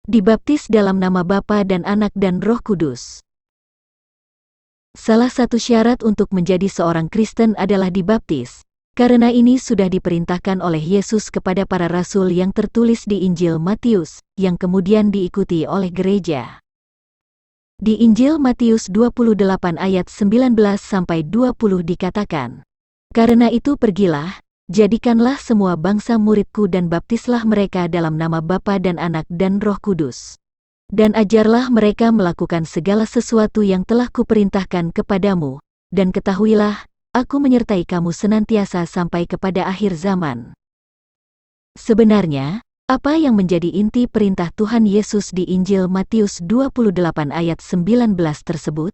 Dibaptis dalam nama Bapa dan Anak dan Roh Kudus. Salah satu syarat untuk menjadi seorang Kristen adalah dibaptis. Karena ini sudah diperintahkan oleh Yesus kepada para rasul yang tertulis di Injil Matius, yang kemudian diikuti oleh gereja. Di Injil Matius 28 ayat 19-20 dikatakan, "Karena itu pergilah, jadikanlah semua bangsa muridku dan baptislah mereka dalam nama Bapa dan Anak dan Roh Kudus. Dan ajarlah mereka melakukan segala sesuatu yang telah kuperintahkan kepadamu, dan ketahuilah, aku menyertai kamu senantiasa sampai kepada akhir zaman." Sebenarnya, apa yang menjadi inti perintah Tuhan Yesus di Injil Matius 28 ayat 19 tersebut?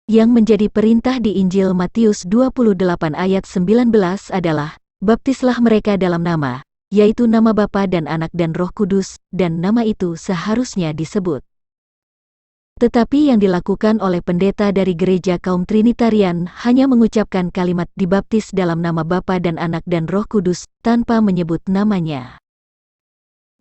Yang menjadi perintah di Injil Matius 28 ayat 19 adalah, baptislah mereka dalam nama, yaitu nama Bapa dan Anak dan Roh Kudus, dan nama itu seharusnya disebut. Tetapi yang dilakukan oleh pendeta dari gereja kaum Trinitarian hanya mengucapkan kalimat dibaptis dalam nama Bapa dan Anak dan Roh Kudus, tanpa menyebut namanya.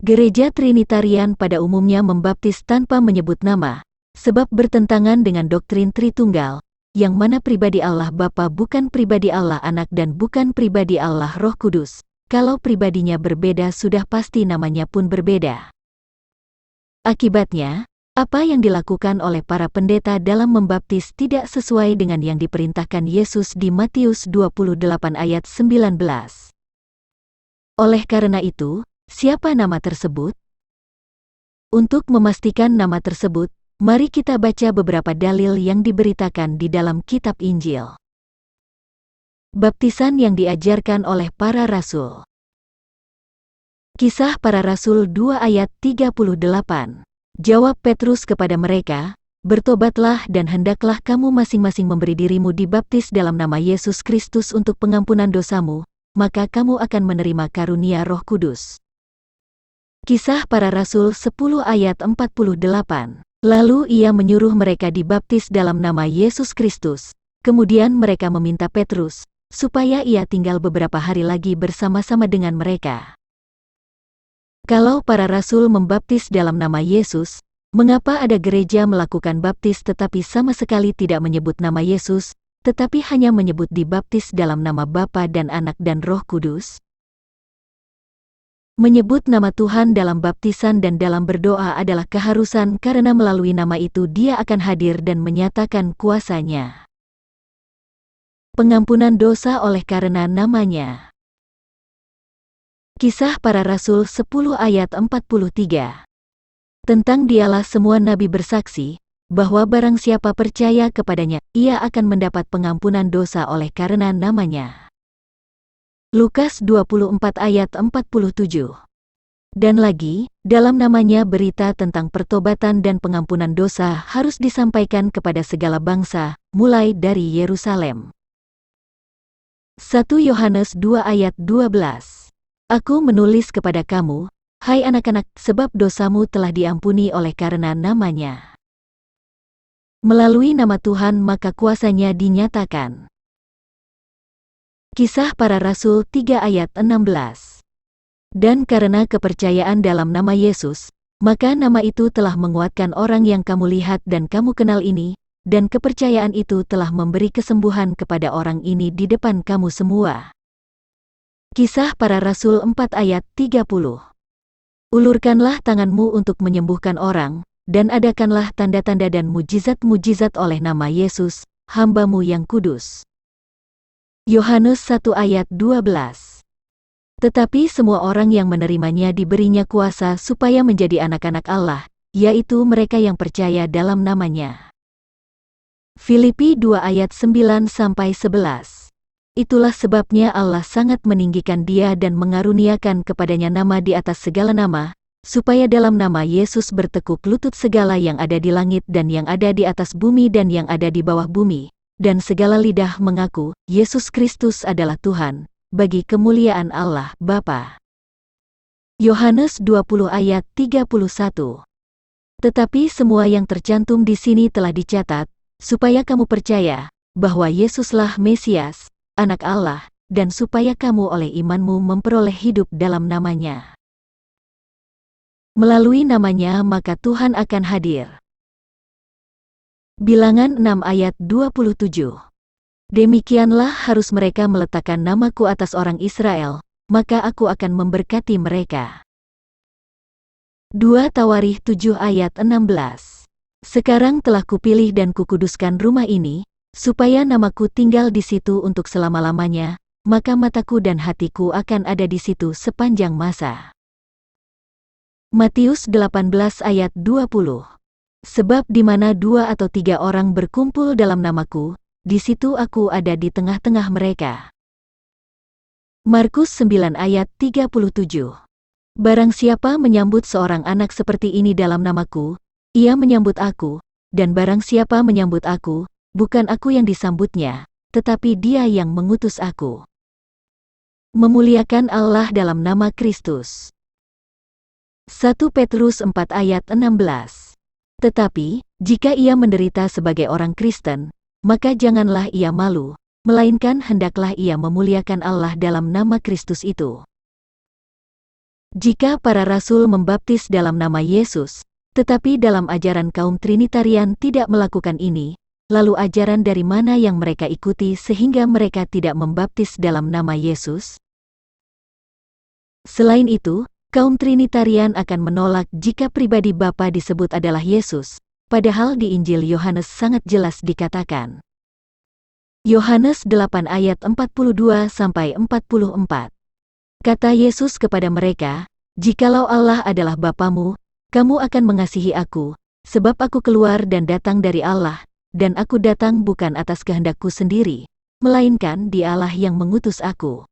Gereja Trinitarian pada umumnya membaptis tanpa menyebut nama, sebab bertentangan dengan doktrin Tritunggal, yang mana pribadi Allah Bapa bukan pribadi Allah Anak dan bukan pribadi Allah Roh Kudus. Kalau pribadinya berbeda sudah pasti namanya pun berbeda. Akibatnya, apa yang dilakukan oleh para pendeta dalam membaptis tidak sesuai dengan yang diperintahkan Yesus di Matius 28 ayat 19. Oleh karena itu, siapa nama tersebut? Untuk memastikan nama tersebut, mari kita baca beberapa dalil yang diberitakan di dalam kitab Injil. Baptisan yang diajarkan oleh para rasul. Kisah Para Rasul 2 ayat 38. Jawab Petrus kepada mereka, "Bertobatlah dan hendaklah kamu masing-masing memberi dirimu dibaptis dalam nama Yesus Kristus untuk pengampunan dosamu, maka kamu akan menerima karunia Roh Kudus." Kisah Para Rasul 10 ayat 48. Lalu ia menyuruh mereka dibaptis dalam nama Yesus Kristus. Kemudian mereka meminta Petrus, supaya ia tinggal beberapa hari lagi bersama-sama dengan mereka. Kalau para rasul membaptis dalam nama Yesus, mengapa ada gereja melakukan baptis tetapi sama sekali tidak menyebut nama Yesus, tetapi hanya menyebut dibaptis dalam nama Bapa dan Anak dan Roh Kudus? Menyebut nama Tuhan dalam baptisan dan dalam berdoa adalah keharusan karena melalui nama itu Dia akan hadir dan menyatakan kuasa-Nya. Pengampunan dosa oleh karena namanya. Kisah Para Rasul 10 ayat 43. Tentang Dialah semua nabi bersaksi, bahwa barang siapa percaya kepadanya, ia akan mendapat pengampunan dosa oleh karena namanya. Lukas 24 ayat 47. Dan lagi, dalam namanya berita tentang pertobatan dan pengampunan dosa harus disampaikan kepada segala bangsa, mulai dari Yerusalem. 1 Yohanes 2 ayat 12. Aku menulis kepada kamu, hai anak-anak, sebab dosamu telah diampuni oleh karena namanya. Melalui nama Tuhan maka kuasa-Nya dinyatakan. Kisah Para Rasul 3 ayat 16. Dan karena kepercayaan dalam nama Yesus, maka nama itu telah menguatkan orang yang kamu lihat dan kamu kenal ini, dan kepercayaan itu telah memberi kesembuhan kepada orang ini di depan kamu semua. Kisah Para Rasul 4 ayat 30. Ulurkanlah tanganmu untuk menyembuhkan orang, dan adakanlah tanda-tanda dan mujizat-mujizat oleh nama Yesus, hamba-Mu yang kudus. Yohanes 1 ayat 12. Tetapi semua orang yang menerimanya diberinya kuasa supaya menjadi anak-anak Allah, yaitu mereka yang percaya dalam namanya. Filipi 2 ayat 9-11. Itulah sebabnya Allah sangat meninggikan Dia dan mengaruniakan kepadanya nama di atas segala nama, supaya dalam nama Yesus bertekuk lutut segala yang ada di langit dan yang ada di atas bumi dan yang ada di bawah bumi, dan segala lidah mengaku, Yesus Kristus adalah Tuhan, bagi kemuliaan Allah Bapa. Yohanes 20 ayat 31. Tetapi semua yang tercantum di sini telah dicatat, supaya kamu percaya, bahwa Yesuslah Mesias, Anak Allah, dan supaya kamu oleh imanmu memperoleh hidup dalam namanya. Melalui namanya maka Tuhan akan hadir. Bilangan 6 ayat 27. Demikianlah harus mereka meletakkan namaku atas orang Israel, maka aku akan memberkati mereka. 2 Tawarikh 7 ayat 16. Sekarang telah kupilih dan kukuduskan rumah ini, supaya namaku tinggal di situ untuk selama-lamanya, maka mataku dan hatiku akan ada di situ sepanjang masa. Matius 18 ayat 20. Sebab di mana 2 atau 3 orang berkumpul dalam namaku, di situ aku ada di tengah-tengah mereka. Markus 9 ayat 37. Barang siapa menyambut seorang anak seperti ini dalam namaku, ia menyambut aku, dan barang siapa menyambut aku, bukan aku yang disambutnya, tetapi dia yang mengutus aku. Memuliakan Allah dalam nama Kristus. 1 Petrus 4 ayat 16. Tetapi, jika ia menderita sebagai orang Kristen, maka janganlah ia malu, melainkan hendaklah ia memuliakan Allah dalam nama Kristus itu. Jika para rasul membaptis dalam nama Yesus, tetapi dalam ajaran kaum Trinitarian tidak melakukan ini, lalu ajaran dari mana yang mereka ikuti sehingga mereka tidak membaptis dalam nama Yesus? Selain itu, kaum Trinitarian akan menolak jika pribadi Bapa disebut adalah Yesus, padahal di Injil Yohanes sangat jelas dikatakan. Yohanes 8 ayat 42-44. Kata Yesus kepada mereka, "Jikalau Allah adalah Bapamu, kamu akan mengasihi aku, sebab aku keluar dan datang dari Allah, dan aku datang bukan atas kehendakku sendiri, melainkan di Allah yang mengutus aku.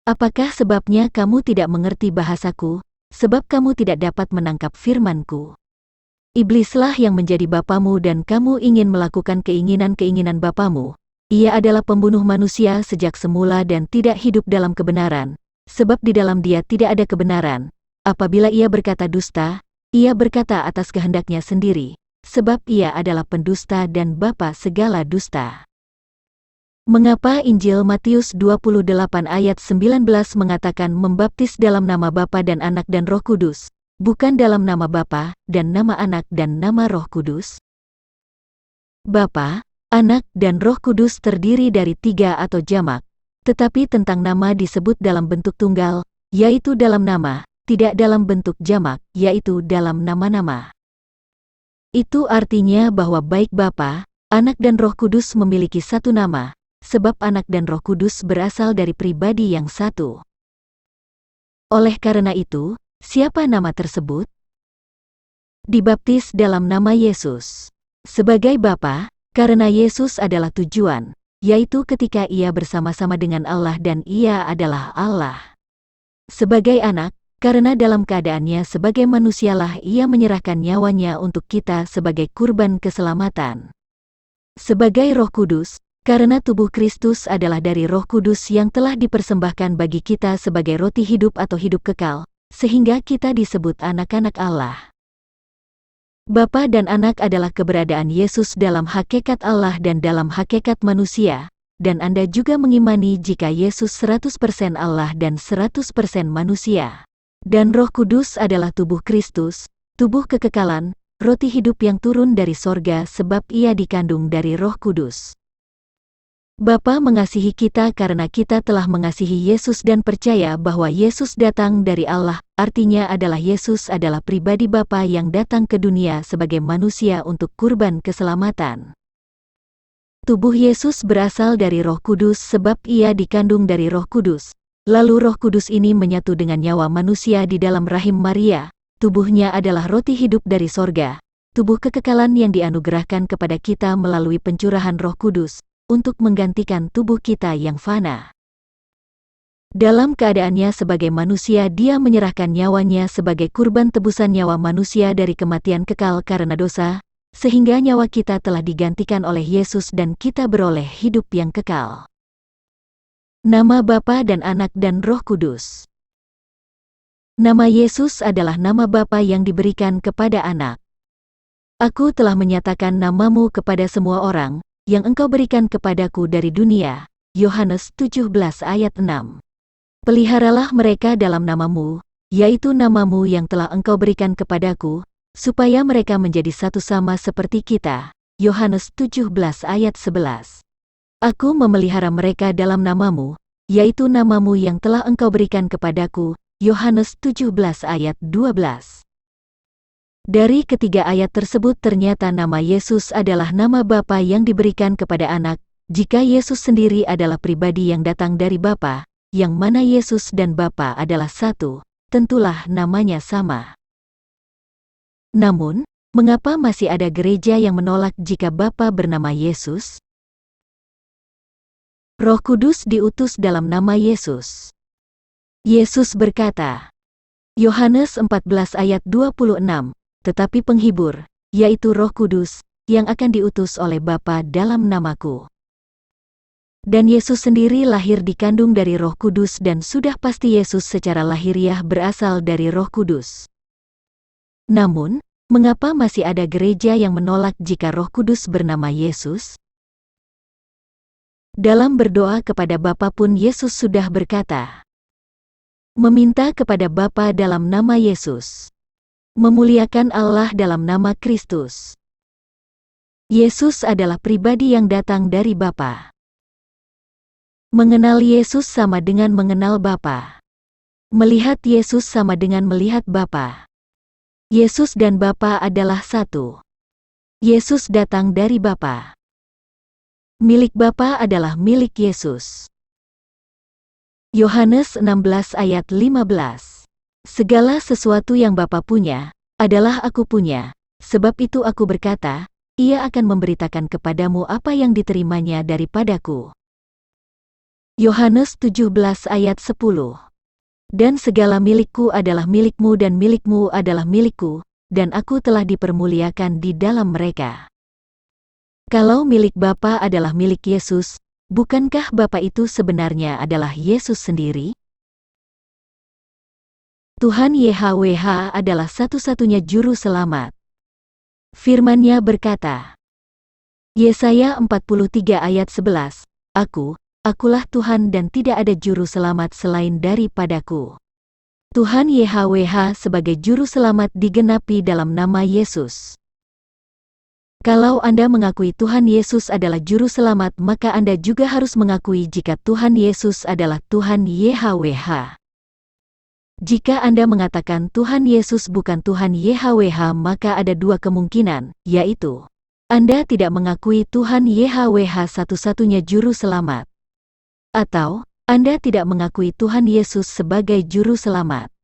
Apakah sebabnya kamu tidak mengerti bahasaku, sebab kamu tidak dapat menangkap firmanku? Iblislah yang menjadi bapamu dan kamu ingin melakukan keinginan-keinginan bapamu. Ia adalah pembunuh manusia sejak semula dan tidak hidup dalam kebenaran, sebab di dalam dia tidak ada kebenaran. Apabila ia berkata dusta, ia berkata atas kehendaknya sendiri, sebab ia adalah pendusta dan bapa segala dusta." Mengapa Injil Matius 28 ayat 19 mengatakan membaptis dalam nama Bapa dan Anak dan Roh Kudus, bukan dalam nama Bapa dan nama Anak dan nama Roh Kudus? Bapa, Anak dan Roh Kudus terdiri dari 3 atau jamak, tetapi tentang nama disebut dalam bentuk tunggal, yaitu dalam nama, tidak dalam bentuk jamak, yaitu dalam nama-nama. Itu artinya bahwa baik Bapa, Anak dan Roh Kudus memiliki satu nama, sebab Anak dan Roh Kudus berasal dari pribadi yang satu. Oleh karena itu, siapa nama tersebut? Dibaptis dalam nama Yesus. Sebagai Bapa, karena Yesus adalah tujuan, yaitu ketika ia bersama-sama dengan Allah dan ia adalah Allah. Sebagai Anak, karena dalam keadaannya sebagai manusialah ia menyerahkan nyawanya untuk kita sebagai kurban keselamatan. Sebagai Roh Kudus, karena tubuh Kristus adalah dari Roh Kudus yang telah dipersembahkan bagi kita sebagai roti hidup atau hidup kekal, sehingga kita disebut anak-anak Allah. Bapa dan Anak adalah keberadaan Yesus dalam hakikat Allah dan dalam hakikat manusia, dan Anda juga mengimani jika Yesus 100% Allah dan 100% manusia. Dan Roh Kudus adalah tubuh Kristus, tubuh kekekalan, roti hidup yang turun dari sorga sebab ia dikandung dari Roh Kudus. Bapa mengasihi kita karena kita telah mengasihi Yesus dan percaya bahwa Yesus datang dari Allah, artinya adalah Yesus adalah pribadi Bapa yang datang ke dunia sebagai manusia untuk kurban keselamatan. Tubuh Yesus berasal dari Roh Kudus sebab ia dikandung dari Roh Kudus. Lalu Roh Kudus ini menyatu dengan nyawa manusia di dalam rahim Maria. Tubuhnya adalah roti hidup dari sorga, tubuh kekekalan yang dianugerahkan kepada kita melalui pencurahan Roh Kudus, untuk menggantikan tubuh kita yang fana. Dalam keadaannya sebagai manusia dia menyerahkan nyawanya sebagai kurban tebusan nyawa manusia dari kematian kekal karena dosa, sehingga nyawa kita telah digantikan oleh Yesus dan kita beroleh hidup yang kekal. Nama Bapa dan Anak dan Roh Kudus. Nama Yesus adalah nama Bapa yang diberikan kepada Anak. Aku telah menyatakan namamu kepada semua orang, yang engkau berikan kepadaku dari dunia. Yohanes 17 ayat 6. Peliharalah mereka dalam namamu, yaitu namamu yang telah Engkau berikan kepadaku, supaya mereka menjadi satu sama seperti kita. Yohanes 17 ayat 11. Aku memelihara mereka dalam namamu, yaitu namamu yang telah Engkau berikan kepadaku. Yohanes 17 ayat 12. Dari ketiga ayat tersebut ternyata nama Yesus adalah nama Bapa yang diberikan kepada anak. Jika Yesus sendiri adalah pribadi yang datang dari Bapa, yang mana Yesus dan Bapa adalah satu, tentulah namanya sama. Namun, mengapa masih ada gereja yang menolak jika Bapa bernama Yesus? Roh Kudus diutus dalam nama Yesus. Yesus berkata, Yohanes 14 ayat 26, tetapi penghibur, yaitu Roh Kudus, yang akan diutus oleh Bapa dalam namaku. Dan Yesus sendiri lahir dikandung dari Roh Kudus dan sudah pasti Yesus secara lahiriah berasal dari Roh Kudus. Namun, mengapa masih ada gereja yang menolak jika Roh Kudus bernama Yesus? Dalam berdoa kepada Bapa pun Yesus sudah berkata, meminta kepada Bapa dalam nama Yesus, memuliakan Allah dalam nama Kristus. Yesus adalah pribadi yang datang dari Bapa. Mengenal Yesus sama dengan mengenal Bapa. Melihat Yesus sama dengan melihat Bapa. Yesus dan Bapa adalah satu. Yesus datang dari Bapa. Milik Bapa adalah milik Yesus. Yohanes 16 ayat 15. Segala sesuatu yang Bapa punya, adalah aku punya, sebab itu aku berkata, Ia akan memberitakan kepadamu apa yang diterimanya daripadaku. Yohanes 17 ayat 10. Dan segala milikku adalah milikmu dan milikmu adalah milikku, dan aku telah dipermuliakan di dalam mereka. Kalau milik Bapa adalah milik Yesus, bukankah Bapa itu sebenarnya adalah Yesus sendiri? Tuhan YHWH adalah satu-satunya juru selamat. Firman-Nya berkata, Yesaya 43 ayat 11, Akulah Tuhan dan tidak ada juru selamat selain daripadaku. Tuhan YHWH sebagai juru selamat digenapi dalam nama Yesus. Kalau Anda mengakui Tuhan Yesus adalah juru selamat, maka Anda juga harus mengakui jika Tuhan Yesus adalah Tuhan YHWH. Jika Anda mengatakan Tuhan Yesus bukan Tuhan YHWH, maka ada dua kemungkinan, yaitu Anda tidak mengakui Tuhan YHWH satu-satunya juru selamat, atau Anda tidak mengakui Tuhan Yesus sebagai juru selamat.